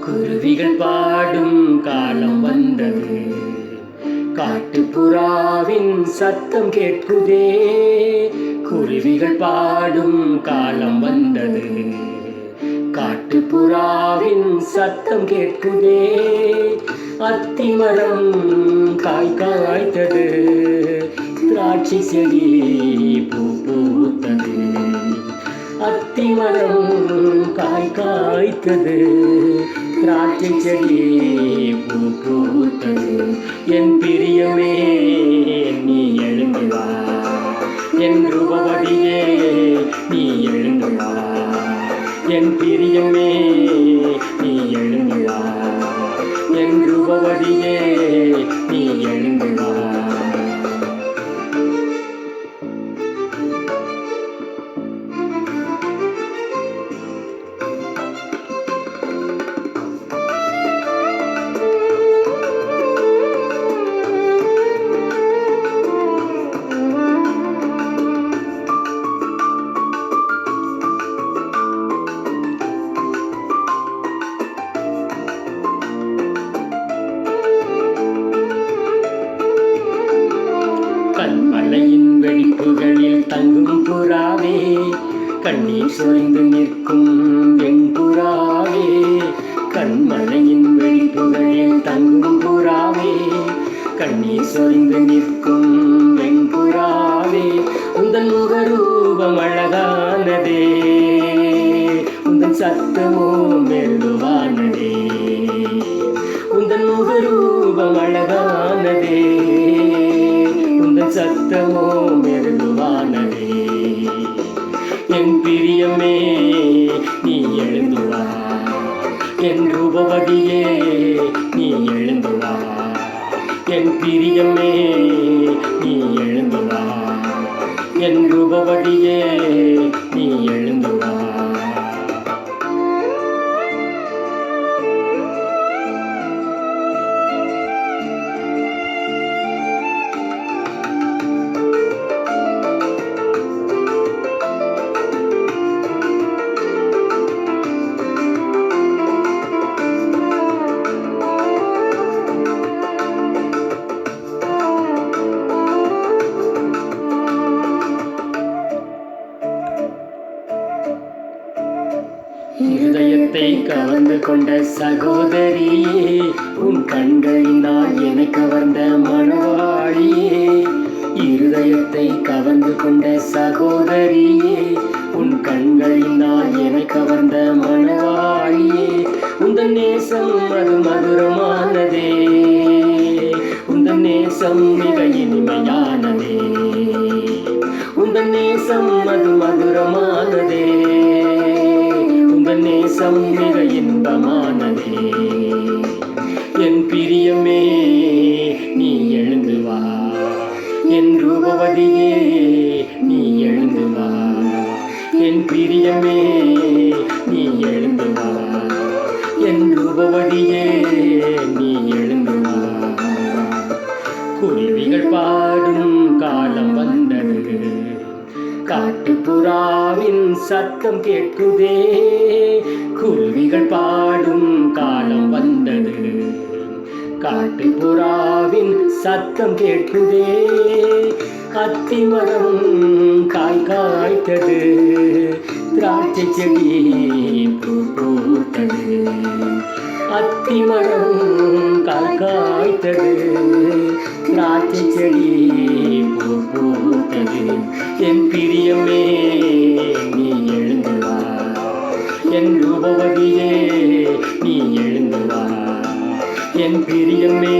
குருவிகள் பாடும் காலம் வந்தது, காட்டுப்புறாவின் சத்தம் கேட்குதே. குருவிகள் பாடும் காலம் வந்தது, காட்டுப்புறாவின் சத்தம் கேட்குதே. அத்திமரம் காய் காய்த்தது, திராட்சை செடி பூ பூத்தது. அத்திமரம் காய் காய்த்தது, திராட்சை செடி பூ பூத்தது. என் பிரியமே நீ எழுந்து வா, என் ரூபவதியே நீ எழுந்து வா. என் பிரியமே நீ எழுந்து வா, என் ரூபவதியே நீ எழுந்து வா. கண்மலையின் வெடிப்புகளில் தங்கும் புறாவே, கண்ணீர் சொரிந்து நிற்கும் வெண்புறாவே. கண்மலையின் வெடிப்புகளில் தங்கும் புறாவே, கண்ணீர் சொரிந்து நிற்கும் வெண்புறாவே. உந்தன் முகரூபம் அழகானதே, உந்தன் சத்தமோ மெல்லுவானதே. உந்தன் முகரூபம் அழகானதே, சத்தமோ மெருதுவானதே. என் பிரியமே நீ எழுந்து வா, என் ரூபவதியே நீ எழுந்து வா. என் பிரியமே நீ எழுந்து வா, என் ரூபவதியே நீ எழுந்து வா. இருதயத்தை கவர்ந்து கொண்ட சகோதரியே, உன் கண்களினால் என்னை கவர்ந்த மணவாளியே. இருதயத்தை கவர்ந்து கொண்ட சகோதரியே, உன் கண்களினால் என்னை கவர்ந்த மணவாளியே. உந்தன் நேசம் அது மதுரமானதே, உந்தன் நேசம் மிக இனிமையானதே. உந்தன் நேசம் அது மதுரமானதே, நேசம் மிக இன்பமானதே. என் பிரியமே நீ எழுந்து வா, என் ரூபவதியே நீ எழுந்து வா. என் பிரியமே நீ எழுந்து வா, என் ரூபவதியே நீ எழுந்து வா. குருவிகள் பாடும் காலம் வந்தது, காட்டுப்புறாவின் சத்தம் கேட்குதே. குருவிகள் பாடும் காலம் வந்தது, காட்டுப்புறாவின் சத்தம் கேட்குதே. அத்திமரம் காய் காய்த்தது, திராட்சை செடி பூ பூத்தது. அத்திமரம் காய் காய்த்தது, திராட்சை செடி பூ பூத்தது. என் பிரியமே நீ எழுந்து வா, என் ரூபவதியே நீ எழுந்து வா. என் பிரியமே